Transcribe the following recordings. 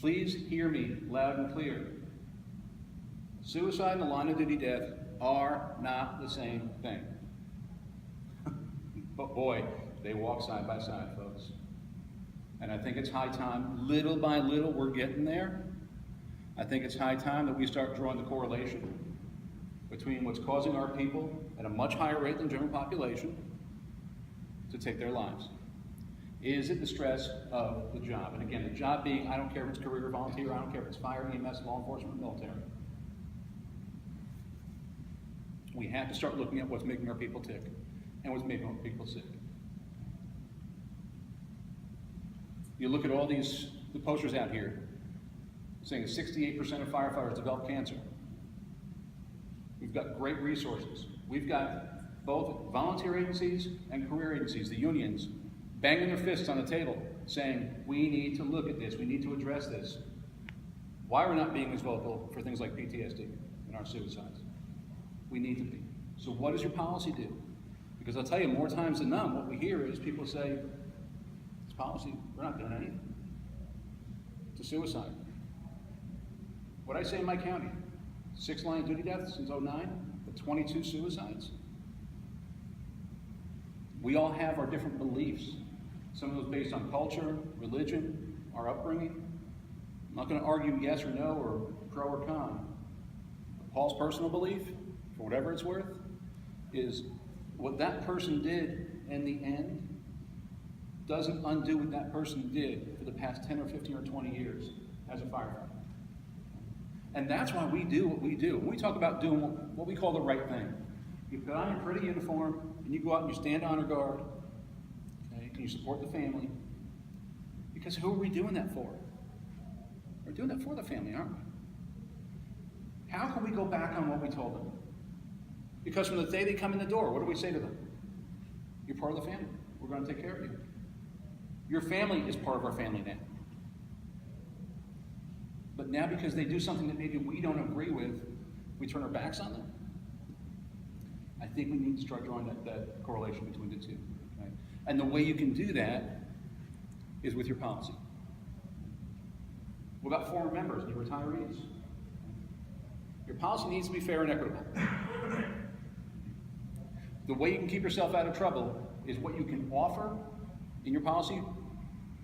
Please hear me loud and clear. Suicide and the line of duty death are not the same thing. But boy, they walk side by side, folks. And I think it's high time, little by little, we're getting there. I think it's high time that we start drawing the correlation between what's causing our people at a much higher rate than general population to take their lives. Is it the stress of the job? And again, the job being, I don't care if it's career or volunteer, I don't care if it's fire, EMS, law enforcement, military. We have to start looking at what's making our people tick and what's making our people sick. You look at all the posters out here saying 68% of firefighters develop cancer. We've got great resources. We've got both volunteer agencies and career agencies, the unions, banging their fists on the table saying, we need to look at this, we need to address this. Why are we not being as vocal for things like PTSD and our suicides? We need to be. So what does your policy do? Because I'll tell you, more times than not, what we hear is people say, this policy, we're not doing anything. It's a suicide. What I say in my county, 6 line of duty deaths since '09, but 22 suicides. We all have our different beliefs. Some of those based on culture, religion, our upbringing. I'm not going to argue yes or no or pro or con. Paul's personal belief, for whatever it's worth, is what that person did in the end doesn't undo what that person did for the past 10 or 15 or 20 years as a firefighter. And that's why we do what we do. When we talk about doing what we call the right thing, you put on your pretty uniform and you go out and you stand honor guard, okay, and you support the family. Because who are we doing that for? We're doing that for the family, aren't we? How can we go back on what we told them? Because from the day they come in the door, what do we say to them? You're part of the family. We're going to take care of you. Your family is part of our family now. But now because they do something that maybe we don't agree with, we turn our backs on them. I think we need to start drawing that correlation between the two. Okay? And the way you can do that is with your policy. What about former members and your retirees? Your policy needs to be fair and equitable. The way you can keep yourself out of trouble is what you can offer in your policy,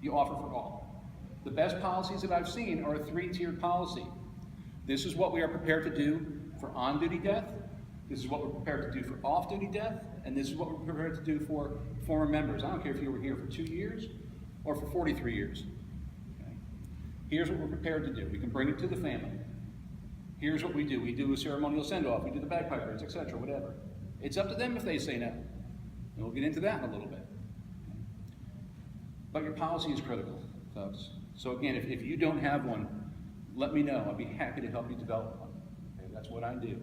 you offer for all. The best policies that I've seen are a 3-tiered policy. This is what we are prepared to do for on-duty death, this is what we're prepared to do for off-duty death, and this is what we're prepared to do for former members. I don't care if you were here for 2 years or for 43 years. Okay? Here's what we're prepared to do. We can bring it to the family. Here's what we do. We do a ceremonial send-off, we do the bagpipers, etc., whatever. It's up to them if they say no. And we'll get into that in a little bit. But your policy is critical, folks. So again, if you don't have one, let me know. I'll be happy to help you develop one. Okay, that's what I do.